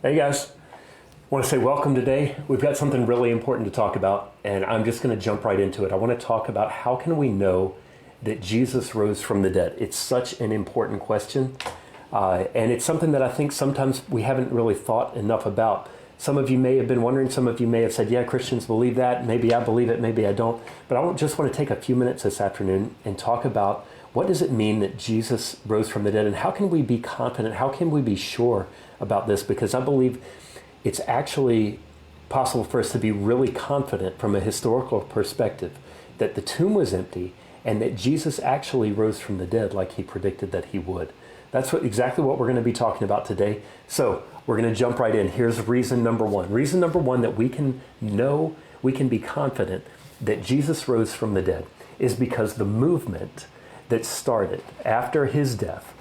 Hey guys, want to say welcome today. We've got something really important to talk about, and I'm just going to jump right into it. I want to talk about how can we know that Jesus rose from the dead. It's such an important question, and it's something that I think sometimes we haven't really thought enough about. Some of you may have been wondering, some of you may have said, yeah, Christians believe that. Maybe I believe it, maybe I don't. But I just want to take a few minutes this afternoon and talk about what does it mean that Jesus rose from the dead, and how can we be confident, how can we be sure about this? Because I believe it's actually possible for us to be really confident from a historical perspective that the tomb was empty and that Jesus actually rose from the dead like he predicted that he would. That's exactly what we're going to be talking about today. So we're going to jump right in. Here's reason number one. Reason number one that we can know, we can be confident that Jesus rose from the dead is because the movement that started after his death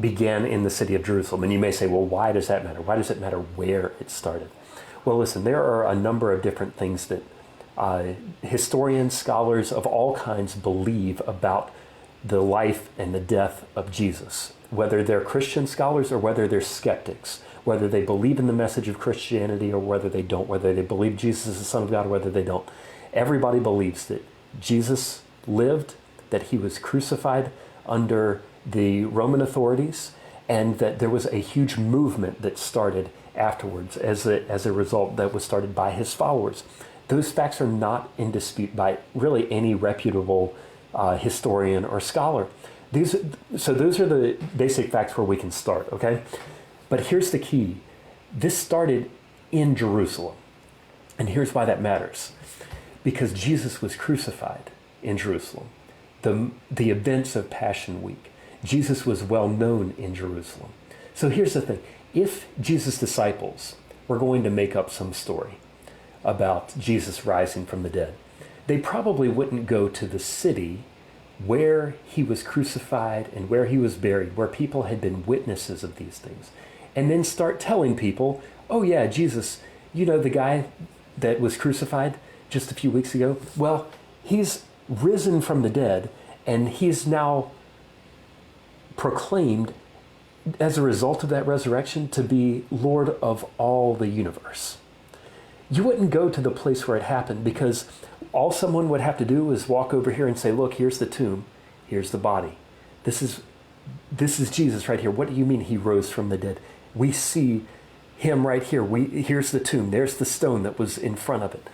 began in the city of Jerusalem. And you may say, well, why does that matter? Why does it matter where it started? Well, listen, there are a number of different things that historians, scholars of all kinds believe about the life and the death of Jesus, whether they're Christian scholars or whether they're skeptics, whether they believe in the message of Christianity or whether they don't, whether they believe Jesus is the Son of God or whether they don't. Everybody believes that Jesus lived, that he was crucified under the Roman authorities, and that there was a huge movement that started afterwards as a result that was started by his followers. Those facts are not in dispute by really any reputable historian or scholar. So those are the basic facts where we can start, okay? But here's the key. This started in Jerusalem. And here's why that matters. Because Jesus was crucified in Jerusalem. The events of Passion Week. Jesus was well known in Jerusalem. So here's the thing. If Jesus' disciples were going to make up some story about Jesus rising from the dead, they probably wouldn't go to the city where he was crucified and where he was buried, where people had been witnesses of these things, and then start telling people, oh yeah, Jesus, you know the guy that was crucified just a few weeks ago? Well, he's risen from the dead, and he's now proclaimed as a result of that resurrection to be Lord of all the universe. You wouldn't go to the place where it happened, because all someone would have to do is walk over here and say, look, here's the tomb, here's the body. This is Jesus right here. What do you mean he rose from the dead? We see him right here. Here's the tomb. There's the stone that was in front of it.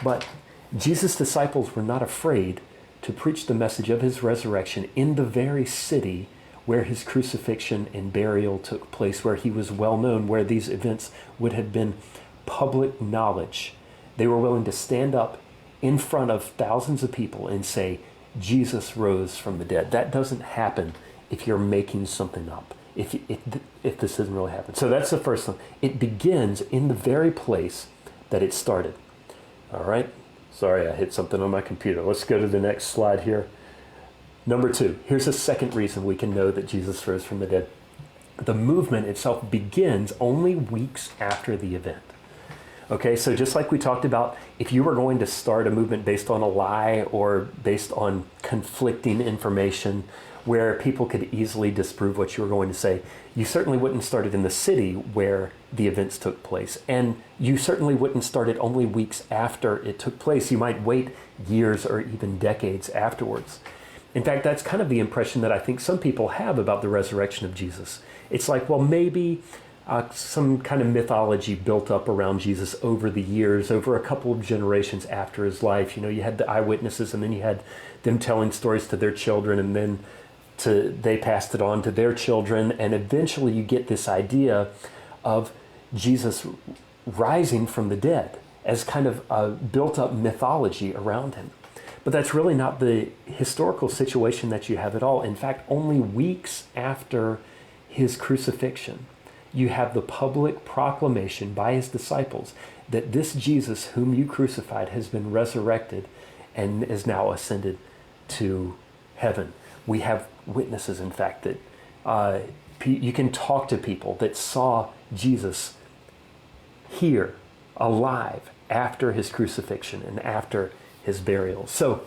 But Jesus' disciples were not afraid to preach the message of his resurrection in the very city where his crucifixion and burial took place, where he was well known, where these events would have been public knowledge. They were willing to stand up in front of thousands of people and say, Jesus rose from the dead. That doesn't happen if you're making something up, if this doesn't really happen. So that's the first one. It begins in the very place that it started. All right? Sorry, I hit something on my computer. Let's go to the next slide here. Number two, here's a second reason we can know that Jesus rose from the dead. The movement itself begins only weeks after the event. Okay, so just like we talked about, if you were going to start a movement based on a lie or based on conflicting information where people could easily disprove what you were going to say, you certainly wouldn't start it in the city where the events took place. And you certainly wouldn't start it only weeks after it took place. You might wait years or even decades afterwards. In fact, that's kind of the impression that I think some people have about the resurrection of Jesus. It's like, well, maybe some kind of mythology built up around Jesus over the years, over a couple of generations after his life. You know, you had the eyewitnesses, and then you had them telling stories to their children, and then they passed it on to their children, and eventually you get this idea of Jesus rising from the dead as kind of a built-up mythology around him. But that's really not the historical situation that you have at all. In fact, only weeks after his crucifixion, you have the public proclamation by his disciples that this Jesus whom you crucified has been resurrected and is now ascended to heaven. We have witnesses, in fact, that you can talk to people that saw Jesus here, alive, after his crucifixion and after his burial. So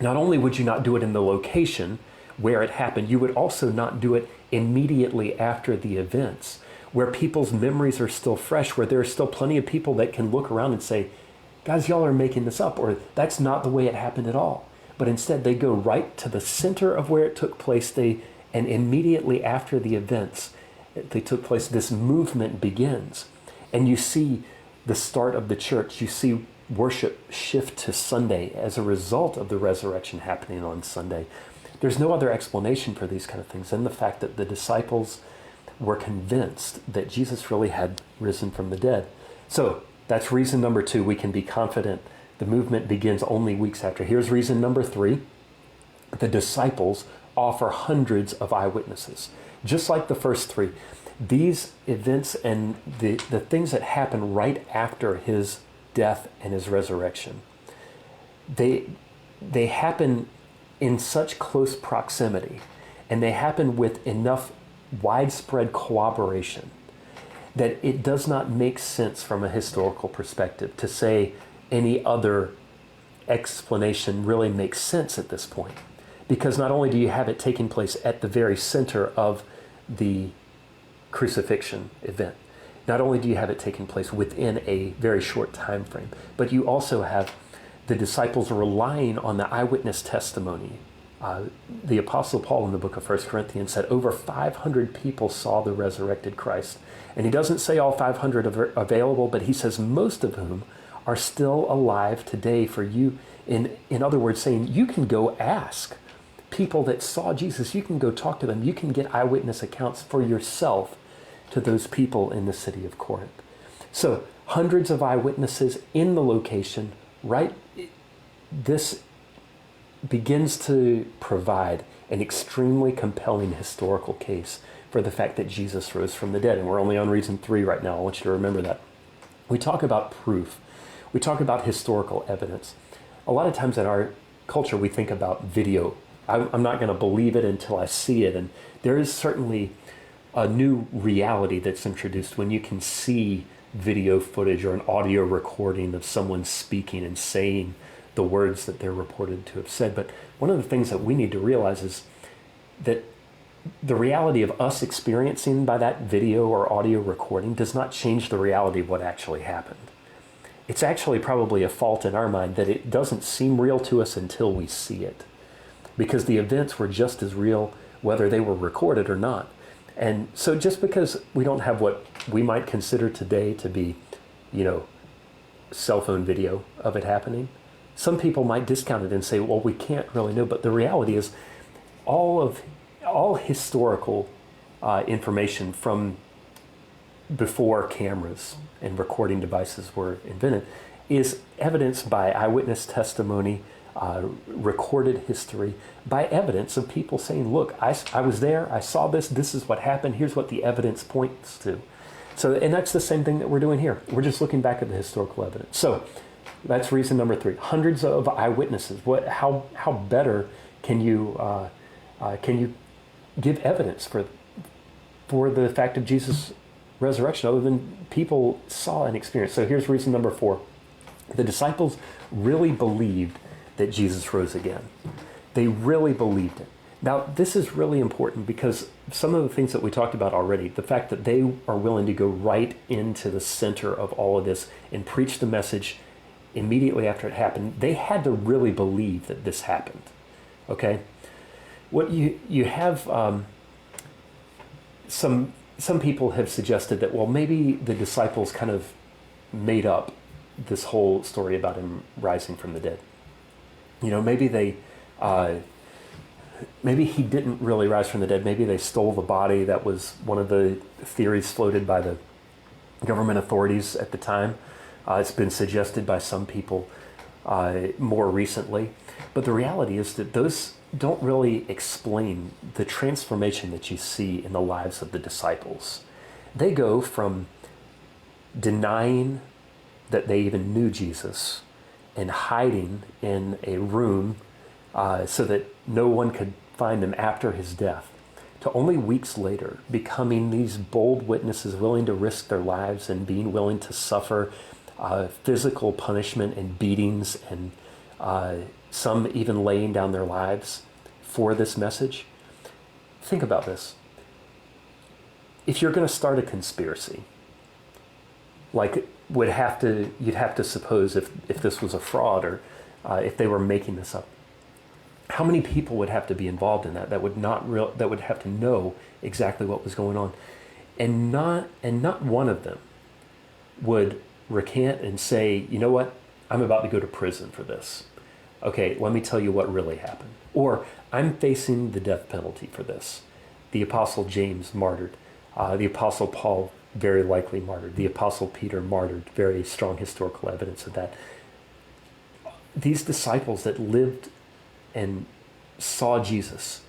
not only would you not do it in the location where it happened, you would also not do it immediately after the events, where people's memories are still fresh, where there are still plenty of people that can look around and say, guys, y'all are making this up, or that's not the way it happened at all. But instead, they go right to the center of where it took place. And immediately after the events they took place, this movement begins. And you see the start of the church. You see worship shift to Sunday as a result of the resurrection happening on Sunday. There's no other explanation for these kind of things than the fact that the disciples were convinced that Jesus really had risen from the dead. So that's reason number 2. We can be confident the movement begins only weeks after. Here's reason number 3. The disciples offer hundreds of eyewitnesses. Just like the first 3, these events and the things that happen right after his death and his resurrection, they happen in such close proximity, and they happen with enough widespread cooperation that it does not make sense from a historical perspective to say any other explanation really makes sense at this point. Because not only do you have it taking place at the very center of the crucifixion event, not only do you have it taking place within a very short time frame, but you also have the disciples relying on the eyewitness testimony. The Apostle Paul in the book of 1 Corinthians said over 500 people saw the resurrected Christ. And he doesn't say all 500 are available, but he says most of whom are still alive today for you. In other words, saying you can go ask people that saw Jesus, you can go talk to them, you can get eyewitness accounts for yourself to those people in the city of Corinth. So hundreds of eyewitnesses in the location, right? This begins to provide an extremely compelling historical case for the fact that Jesus rose from the dead. And we're only on reason 3 right now. I want you to remember that. We talk about proof. We talk about historical evidence. A lot of times in our culture, we think about video. I'm not going to believe it until I see it. And there is certainly a new reality that's introduced when you can see video footage or an audio recording of someone speaking and saying the words that they're reported to have said. But one of the things that we need to realize is that the reality of us experiencing by that video or audio recording does not change the reality of what actually happened. It's actually probably a fault in our mind that it doesn't seem real to us until we see it, because the events were just as real whether they were recorded or not. And so just because we don't have what we might consider today to be, cell phone video of it happening, some people might discount it and say, well, we can't really know. But the reality is all historical information from before cameras and recording devices were invented is evidenced by eyewitness testimony, recorded history, by evidence of people saying, look, I was there, I saw this is what happened, here's what the evidence points to. So, and that's the same thing that we're doing here. We're just looking back at the historical evidence. So that's reason number 3. Hundreds of eyewitnesses. How better can you give evidence for the fact of Jesus' resurrection other than people saw and experienced? So here's reason number 4. The disciples really believed that Jesus rose again. They really believed it. Now, this is really important because some of the things that we talked about already, the fact that they are willing to go right into the center of all of this and preach the message immediately after it happened, they had to really believe that this happened. Okay? What you have, some people have suggested that, well, maybe the disciples kind of made up this whole story about him rising from the dead. Maybe he didn't really rise from the dead. Maybe they stole the body. That was one of the theories floated by the government authorities at the time. It's been suggested by some people more recently. But the reality is that those don't really explain the transformation that you see in the lives of the disciples. They go from denying that they even knew Jesus and hiding in a room so that no one could find him after his death, to only weeks later becoming these bold witnesses willing to risk their lives and being willing to suffer physical punishment and beatings and some even laying down their lives for this message. Think about this. if you're going to start a conspiracy, like you'd have to suppose if this was a fraud or if they were making this up, how many people would have to be involved in that would have to know exactly what was going on, and not one of them would recant and say, you know what, I'm about to go to prison for this. Okay, let me tell you what really happened. Or I'm facing the death penalty for this. The Apostle James martyred. The Apostle Paul very likely martyred. The Apostle Peter martyred. Very strong historical evidence of that. These disciples that lived and saw Jesus,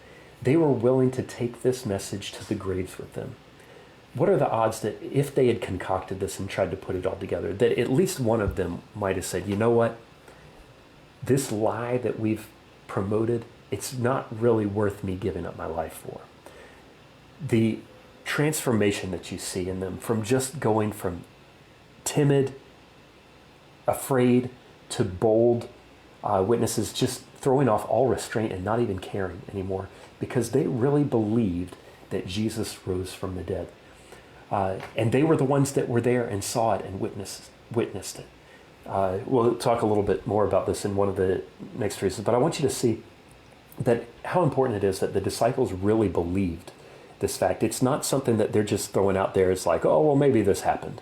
they were willing to take this message to the graves with them. What are the odds that if they had concocted this and tried to put it all together, that at least one of them might have said, you know what, this lie that we've promoted, it's not really worth me giving up my life for. The transformation that you see in them from just going from timid, afraid, to bold witnesses, just throwing off all restraint and not even caring anymore, because they really believed that Jesus rose from the dead. And they were the ones that were there and saw it and witnessed it. We'll talk a little bit more about this in one of the next reasons, but I want you to see that how important it is that the disciples really believed this fact. It's not something that they're just throwing out there as like, oh, well, maybe this happened.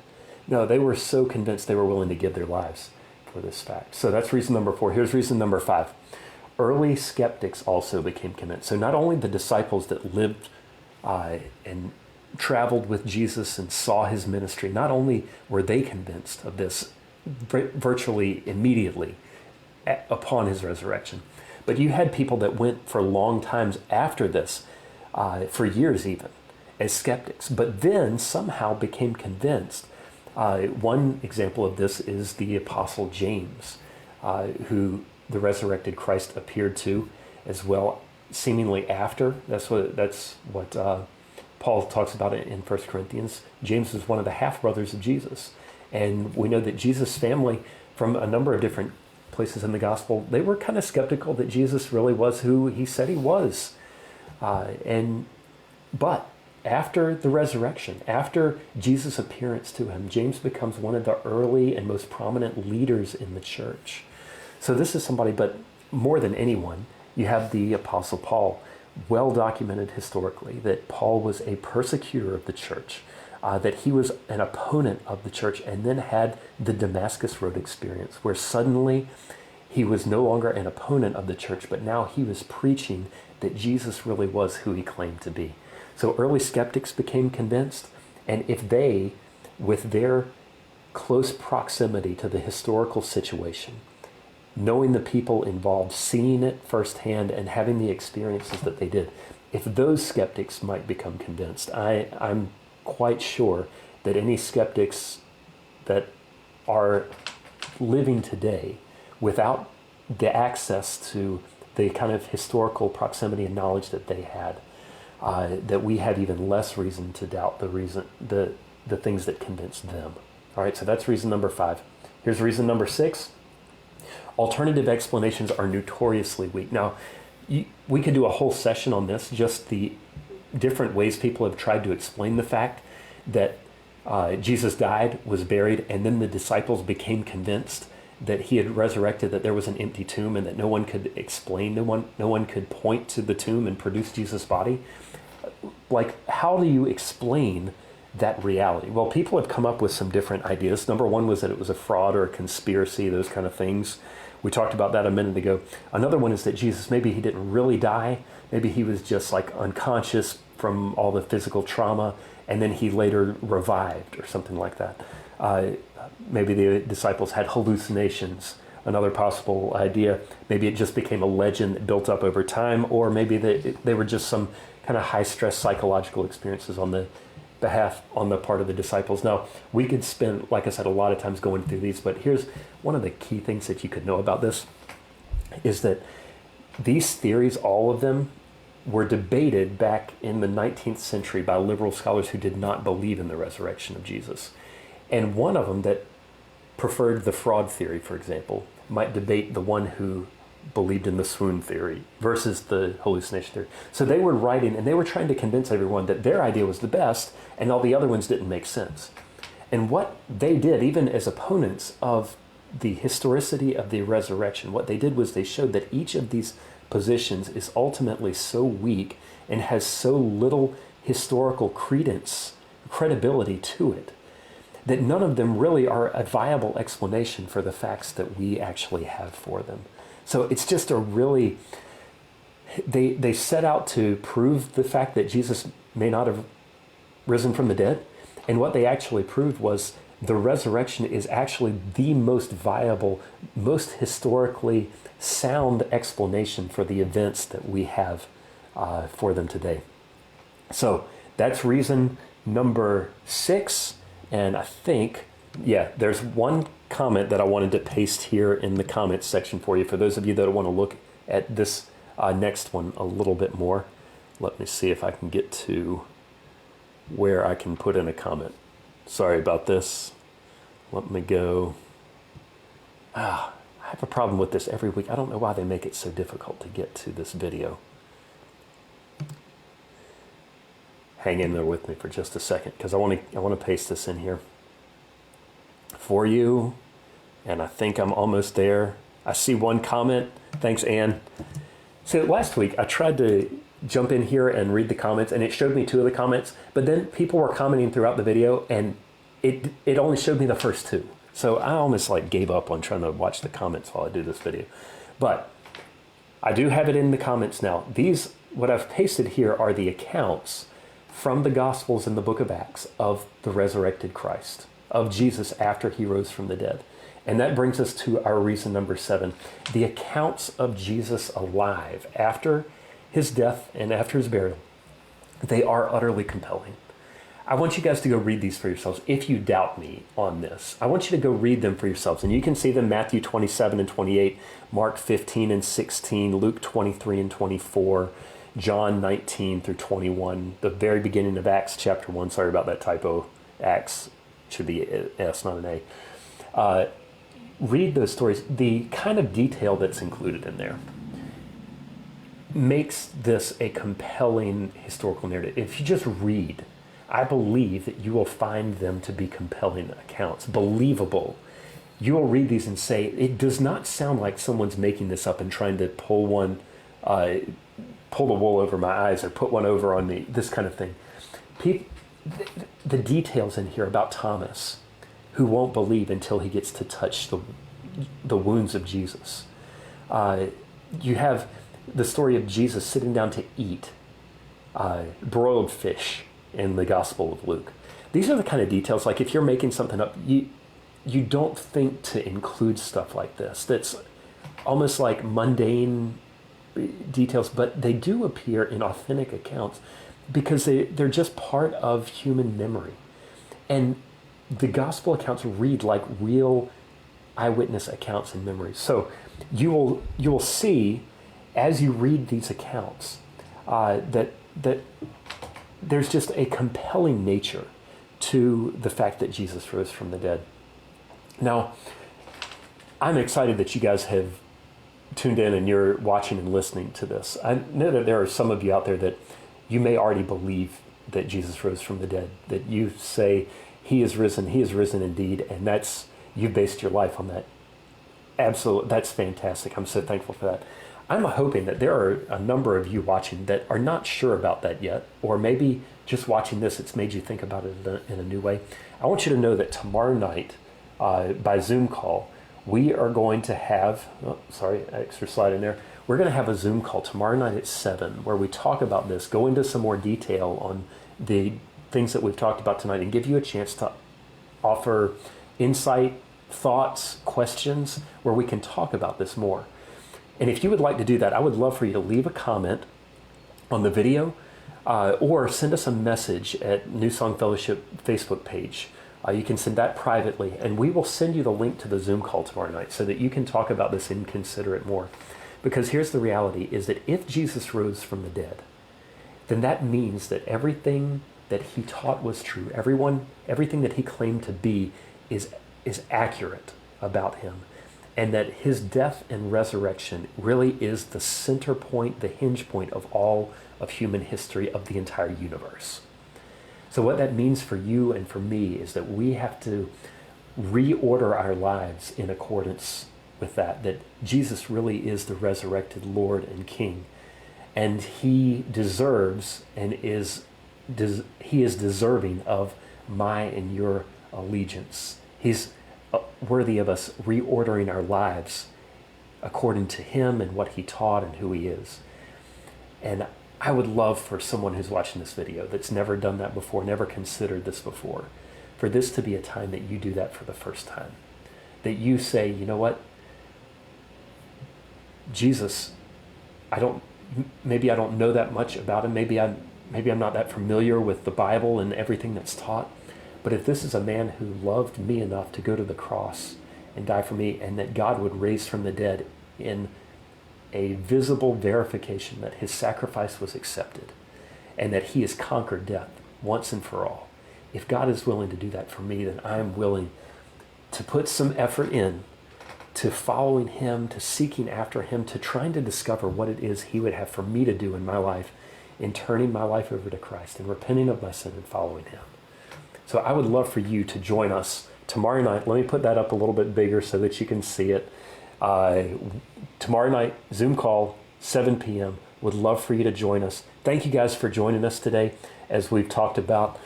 No, they were so convinced they were willing to give their lives for this fact. So that's reason number 4. Here's reason number 5. Early skeptics also became convinced. So not only the disciples that lived and traveled with Jesus and saw his ministry, not only were they convinced of this virtually immediately upon his resurrection, but you had people that went for long times after this, for years even, as skeptics, but then somehow became convinced. One example of this is the Apostle James, who the resurrected Christ appeared to as well, seemingly after. That's what Paul talks about it in 1 Corinthians. James was one of the half-brothers of Jesus. And we know that Jesus' family, from a number of different places in the gospel, they were kind of skeptical that Jesus really was who he said he was. But after the resurrection, after Jesus' appearance to him, James becomes one of the early and most prominent leaders in the church. So this is somebody, but more than anyone, you have the Apostle Paul, well documented historically that Paul was a persecutor of the church, that he was an opponent of the church, and then had the Damascus Road experience where suddenly he was no longer an opponent of the church, but now he was preaching that Jesus really was who he claimed to be. So early skeptics became convinced, and if they, with their close proximity to the historical situation, knowing the people involved, seeing it firsthand, and having the experiences that they did, if those skeptics might become convinced, I'm quite sure that any skeptics that are living today without the access to the kind of historical proximity and knowledge that they had, that we have even less reason to doubt the things that convinced them. All right, so that's reason number 5. Here's reason number 6. Alternative explanations are notoriously weak. Now, we could do a whole session on this, just the different ways people have tried to explain the fact that Jesus died, was buried, and then the disciples became convinced that he had resurrected, that there was an empty tomb, and that no one could explain, no one could point to the tomb and produce Jesus' body. Like, how do you explain that reality? Well, people have come up with some different ideas. Number 1 was that it was a fraud or a conspiracy, those kind of things. We talked about that a minute ago. Another one is that Jesus, maybe he didn't really die. Maybe he was just like unconscious from all the physical trauma, and then he later revived or something like that. Maybe the disciples had hallucinations. Another possible idea, maybe it just became a legend that built up over time, or maybe they were just some kind of high-stress psychological experiences on the part of the disciples. Now, we could spend, like I said, a lot of times going through these, but here's one of the key things that you could know about this, is that these theories, all of them, were debated back in the 19th century by liberal scholars who did not believe in the resurrection of Jesus. And one of them that preferred the fraud theory, for example, might debate the one who believed in the swoon theory versus the hallucination theory. So they were writing and they were trying to convince everyone that their idea was the best and all the other ones didn't make sense. And what they did, even as opponents of the historicity of the resurrection, what they did was they showed that each of these positions is ultimately so weak and has so little historical credibility to it, that none of them really are a viable explanation for the facts that we actually have for them. So it's just a really, they set out to prove the fact that Jesus may not have risen from the dead. And what they actually proved was the resurrection is actually the most viable, most historically sound explanation for the events that we have for them today. So that's reason number 6. And I think, there's one comment that I wanted to paste here in the comments section for you. For those of you that want to look at this next one a little bit more, let me see if I can get to where I can put in a comment. Sorry about this. Let me go. I have a problem with this every week. I don't know why they make it so difficult to get to this video. Hang in there with me for just a second, because I want to paste this in here for you. And I think I'm almost there. I see one comment. Thanks, Ann. So last week I tried to jump in here and read the comments, and it showed me 2 of the comments, but then people were commenting throughout the video, and it only showed me the first 2. So I almost gave up on trying to watch the comments while I do this video. But I do have it in the comments now. These, what I've pasted here, are the accounts from the Gospels in the book of Acts of the resurrected Christ, of Jesus after he rose from the dead. And that brings us to our reason number 7, the accounts of Jesus alive after his death and after his burial. They are utterly compelling. I want you guys to go read these for yourselves. If you doubt me on this, I want you to go read them for yourselves. And you can see them: Matthew 27 and 28, Mark 15 and 16, Luke 23 and 24, John 19 through 21, the very beginning of Acts chapter 1. Sorry about that typo. Acts should be an S, not an A. Read those stories. The kind of detail that's included in there makes this a compelling historical narrative. If you just read, I believe that you will find them to be compelling accounts, believable. You will read these and say, it does not sound like someone's making this up and trying to pull the wool over my eyes or put one over on me, this kind of thing. The details in here about Thomas, who won't believe until he gets to touch the wounds of Jesus. You have the story of Jesus sitting down to eat broiled fish in the Gospel of Luke. These are the kind of details, like if you're making something up, you don't think to include stuff like this. That's almost like mundane details, but they do appear in authentic accounts because they're just part of human memory. And the Gospel accounts read like real eyewitness accounts and memories. So you will see as you read these accounts that there's just a compelling nature to the fact that Jesus rose from the dead. Now, I'm excited that you guys have tuned in and you're watching and listening to this. I know that there are some of you out there that you may already believe that Jesus rose from the dead, that you say he is risen indeed, and you've based your life on that. Absolutely, that's fantastic. I'm so thankful for that. I'm hoping that there are a number of you watching that are not sure about that yet, or maybe just watching this, it's made you think about it in a new way. I want you to know that tomorrow night, by Zoom call, we are going to have, extra slide in there. We're going to have a Zoom call tomorrow night at 7, where we talk about this, go into some more detail on the things that we've talked about tonight, and give you a chance to offer insight, thoughts, questions, where we can talk about this more. And if you would like to do that, I would love for you to leave a comment on the video or send us a message at New Song Fellowship Facebook page. You can send that privately, and we will send you the link to the Zoom call tomorrow night so that you can talk about this and consider it more. Because here's the reality, is that if Jesus rose from the dead, then that means that everything that he taught was true. Everything that he claimed to be is accurate about him. and that his death and resurrection really is the center point, the hinge point of all of human history, of the entire universe. So what that means for you and for me is that we have to reorder our lives in accordance with that Jesus really is the resurrected Lord and King. And he deserves and he is deserving of my and your allegiance. He's worthy of us reordering our lives according to him and what he taught and who he is. And I would love for someone who's watching this video that's never done that before, never considered this before, for this to be a time that you do that for the first time. That you say, you know what? Jesus, maybe I don't know that much about him. Maybe I'm not that familiar with the Bible and everything that's taught. But if this is a man who loved me enough to go to the cross and die for me, and that God would raise from the dead in a visible verification that his sacrifice was accepted and that he has conquered death once and for all. If God is willing to do that for me, then I'm willing to put some effort in to following him, to seeking after him, to trying to discover what it is he would have for me to do in my life, in turning my life over to Christ and repenting of my sin and following him. So I would love for you to join us tomorrow night. Let me put that up a little bit bigger so that you can see it. Tomorrow night, Zoom call, 7 p.m. Would love for you to join us. Thank you guys for joining us today as we've talked about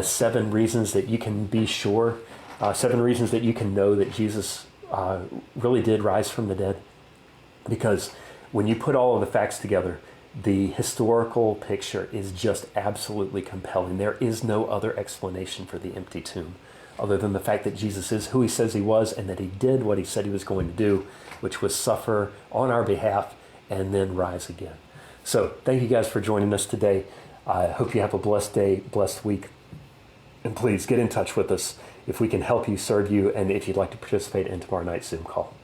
7 reasons that you can be sure, 7 reasons that you can know that Jesus really did rise from the dead. Because when you put all of the facts together, the historical picture is just absolutely compelling. There is no other explanation for the empty tomb other than the fact that Jesus is who he says he was and that he did what he said he was going to do, which was suffer on our behalf and then rise again. So thank you guys for joining us today. I hope you have a blessed day, blessed week. And please get in touch with us if we can help you, serve you, and if you'd like to participate in tomorrow night's Zoom call.